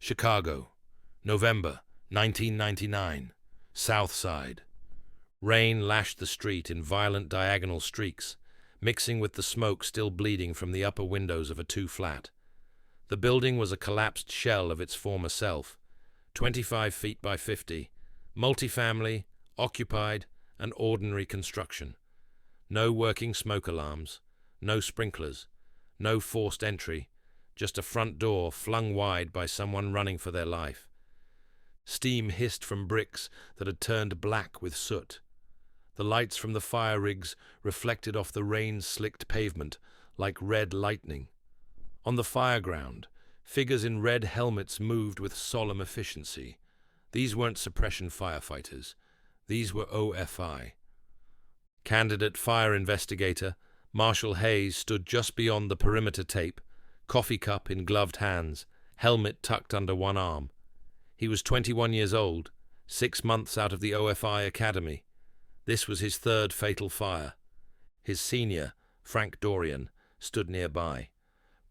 Chicago, November 1999, South Side. Rain lashed the street in violent diagonal streaks, mixing with the smoke still bleeding from the upper windows of a two-flat. The building was a collapsed shell of its former self, 25 feet by 50, multifamily, occupied, and ordinary construction. No working smoke alarms, no sprinklers, no forced entry, just a front door flung wide by someone running for their life. Steam hissed from bricks that had turned black with soot. The lights from the fire rigs reflected off the rain-slicked pavement like red lightning. On the fireground, figures in red helmets moved with solemn efficiency. These weren't suppression firefighters. These were OFI. Candidate fire investigator Marshall Hayes stood just beyond the perimeter tape, coffee cup in gloved hands, helmet tucked under one arm. He was 21 years old, 6 months out of the OFI Academy. This was his third fatal fire. His senior, Frank Dorian, stood nearby,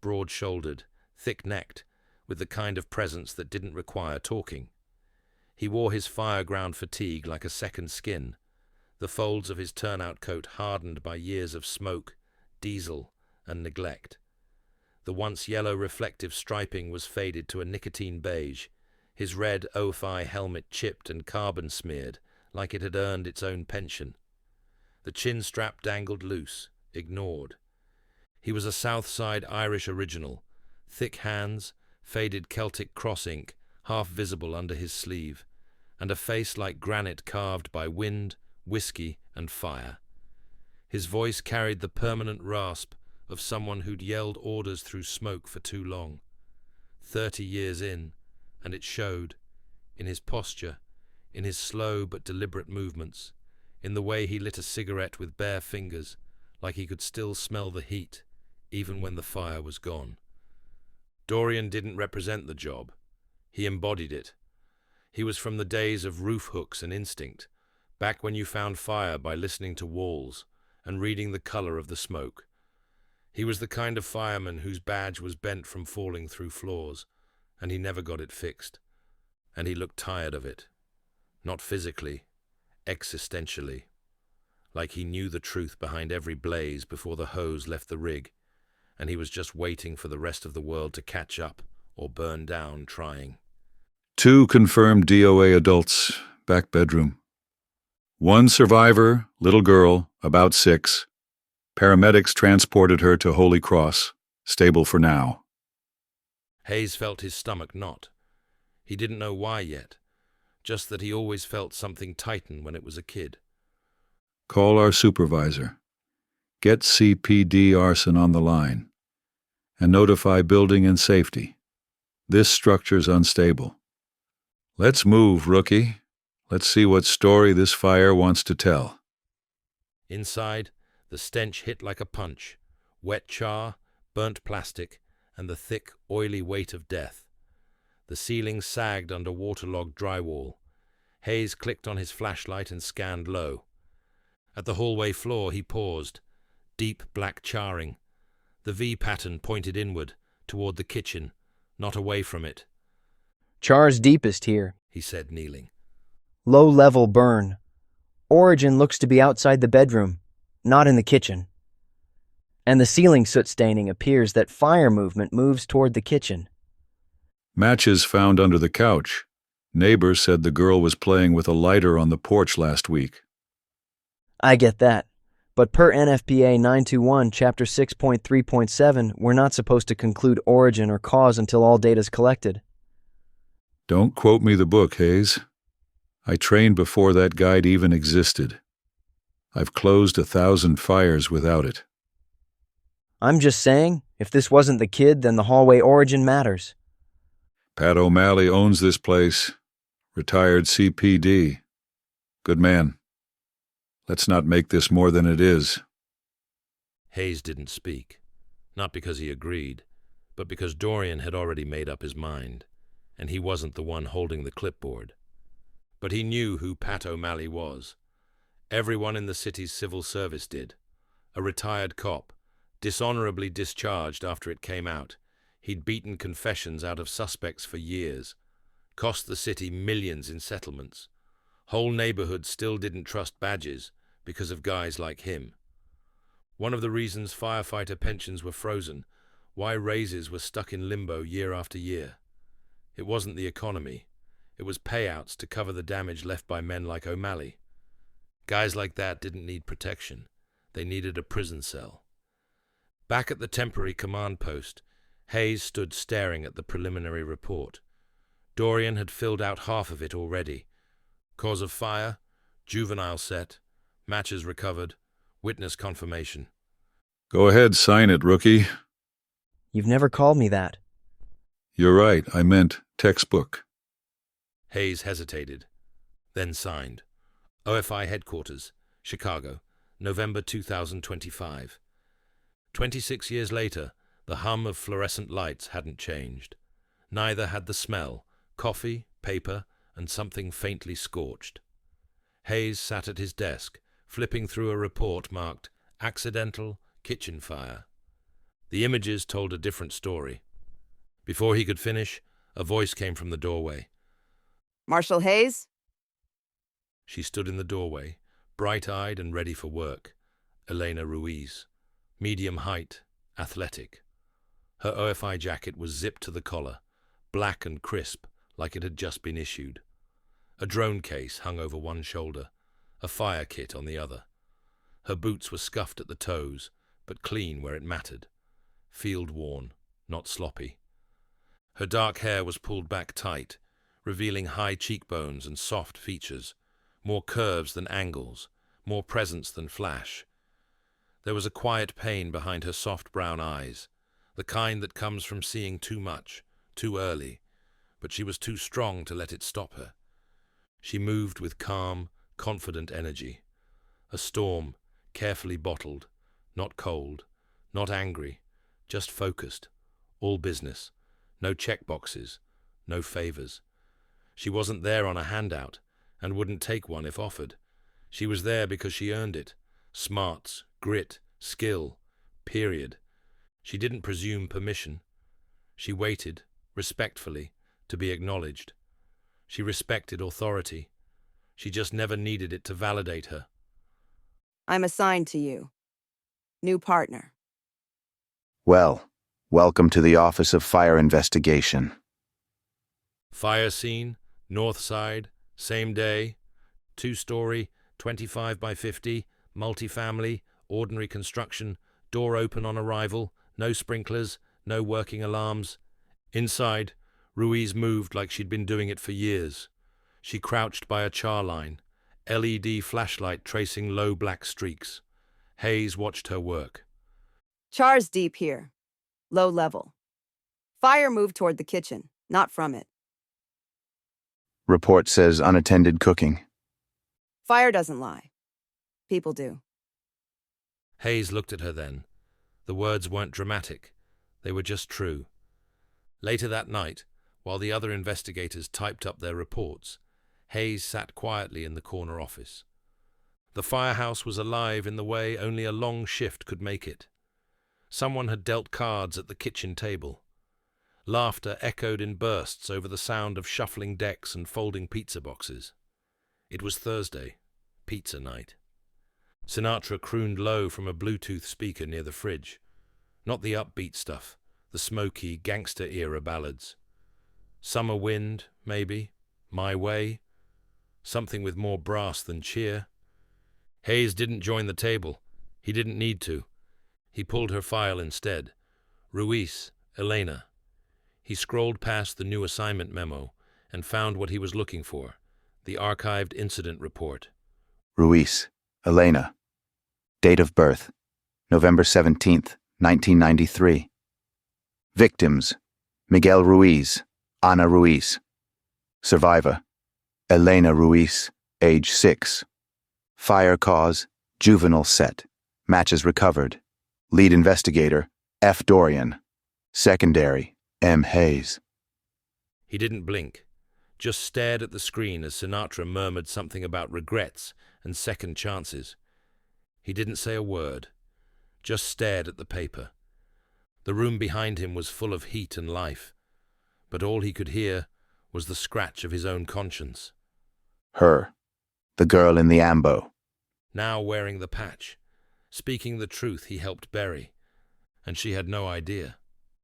broad-shouldered, thick-necked, with the kind of presence that didn't require talking. He wore his fire-ground fatigue like a second skin, the folds of his turnout coat hardened by years of smoke, diesel, and neglect. The once yellow reflective striping was faded to a nicotine beige, his red OFI helmet chipped and carbon-smeared, like it had earned its own pension. The chin strap dangled loose, ignored. He was a South Side Irish original, thick hands, faded Celtic cross ink, half visible under his sleeve, and a face like granite carved by wind, whiskey, and fire. His voice carried the permanent rasp of someone who'd yelled orders through smoke for too long. 30 years in, and it showed, in his posture, in his slow but deliberate movements, in the way he lit a cigarette with bare fingers, like he could still smell the heat, even when the fire was gone. Dorian didn't represent the job. He embodied it. He was from the days of roof hooks and instinct, back when you found fire by listening to walls and reading the color of the smoke. He was the kind of fireman whose badge was bent from falling through floors, and he never got it fixed. And he looked tired of it. Not physically, existentially. Like he knew the truth behind every blaze before the hose left the rig, and he was just waiting for the rest of the world to catch up or burn down trying. 2 confirmed DOA adults, back bedroom. 1 survivor, little girl, about 6. Paramedics transported her to Holy Cross, stable for now. Hayes felt his stomach knot. He didn't know why yet, just that he always felt something tighten when it was a kid. Call our supervisor. Get CPD arson on the line. And notify building and safety. This structure's unstable. Let's move, rookie. Let's see what story this fire wants to tell. Inside, the stench hit like a punch. Wet char, burnt plastic, and the thick, oily weight of death. The ceiling sagged under waterlogged drywall. Hayes clicked on his flashlight and scanned low. At the hallway floor he paused. Deep black charring. The V pattern pointed inward, toward the kitchen, not away from it. "Char's deepest here," he said, kneeling. "Low-level burn. Origin looks to be outside the bedroom, not in the kitchen. And the ceiling soot staining appears that fire movement moves toward the kitchen." Matches found under the couch. Neighbors said the girl was playing with a lighter on the porch last week. I get that. But per NFPA 921, Chapter 6.3.7, we're not supposed to conclude origin or cause until all data's collected. Don't quote me the book, Hayes. I trained before that guide even existed. I've closed 1,000 fires without it. I'm just saying, if this wasn't the kid, then the hallway origin matters. Pat O'Malley owns this place. Retired CPD. Good man. Let's not make this more than it is. Hayes didn't speak, not because he agreed, but because Dorian had already made up his mind, and he wasn't the one holding the clipboard. But he knew who Pat O'Malley was. Everyone in the city's civil service did. A retired cop, dishonorably discharged after it came out, He'd beaten confessions out of suspects for years, cost the city millions in settlements. Whole neighborhoods still didn't trust badges because of guys like him. One of the reasons firefighter pensions were frozen, why raises were stuck in limbo year after year. It wasn't the economy. It was payouts to cover the damage left by men like O'Malley. Guys like that didn't need protection. They needed a prison cell. Back at the temporary command post, Hayes stood staring at the preliminary report. Dorian had filled out half of it already. Cause of fire, juvenile set, matches recovered, witness confirmation. Go ahead, sign it, rookie. You've never called me that. You're right, I meant textbook. Hayes hesitated, then signed. OFI Headquarters, Chicago, November 2025. 26 years later, the hum of fluorescent lights hadn't changed. Neither had the smell, coffee, paper, and something faintly scorched. Hayes sat at his desk, flipping through a report marked Accidental Kitchen Fire. The images told a different story. Before he could finish, a voice came from the doorway. Marshal Hayes? She stood in the doorway, bright-eyed and ready for work. Elena Ruiz. Medium height, athletic. Her OFI jacket was zipped to the collar, black and crisp, like it had just been issued. A drone case hung over one shoulder, a fire kit on the other. Her boots were scuffed at the toes, but clean where it mattered. Field-worn, not sloppy. Her dark hair was pulled back tight, revealing high cheekbones and soft features, more curves than angles, more presence than flash. There was a quiet pain behind her soft brown eyes, the kind that comes from seeing too much, too early, but she was too strong to let it stop her. She moved with calm, confident energy. A storm, carefully bottled, not cold, not angry, just focused, all business, no checkboxes, no favors. She wasn't there on a handout, and wouldn't take one if offered. She was there because she earned it. Smarts, grit, skill, period. She didn't presume permission. She waited, respectfully, to be acknowledged. She respected authority. She just never needed it to validate her. I'm assigned to you. New partner. Well, welcome to the Office of Fire Investigation. Fire scene, north side, same day, 2-story, 25 by 50, multifamily, ordinary construction, door open on arrival, no sprinklers, no working alarms. Inside, Ruiz moved like she'd been doing it for years. She crouched by a char line, LED flashlight tracing low black streaks. Hayes watched her work. Char's deep here. Low level. Fire moved toward the kitchen, not from it. Report says unattended cooking. Fire doesn't lie. People do. Hayes looked at her then. The words weren't dramatic. They were just true. Later that night, while the other investigators typed up their reports, Hayes sat quietly in the corner office. The firehouse was alive in the way only a long shift could make it. Someone had dealt cards at the kitchen table. Laughter echoed in bursts over the sound of shuffling decks and folding pizza boxes. It was Thursday, pizza night. Sinatra crooned low from a Bluetooth speaker near the fridge. Not the upbeat stuff, the smoky, gangster-era ballads. Summer Wind, maybe. My Way. Something with more brass than cheer. Hayes didn't join the table. He didn't need to. He pulled her file instead. Ruiz, Elena. He scrolled past the new assignment memo and found what he was looking for, the archived incident report. Ruiz, Elena. Date of birth, November 17th, 1993. Victims, Miguel Ruiz, Ana Ruiz. Survivor, Elena Ruiz, age 6. Fire cause, juvenile set. Matches recovered. Lead investigator, F. Dorian. Secondary, M. Hayes. He didn't blink, just stared at the screen as Sinatra murmured something about regrets and second chances. He didn't say a word, just stared at the paper. The room behind him was full of heat and life, but all he could hear was the scratch of his own conscience. Her. The girl in the ambo. Now wearing the patch, speaking the truth he helped bury, and she had no idea.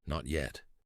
Not yet.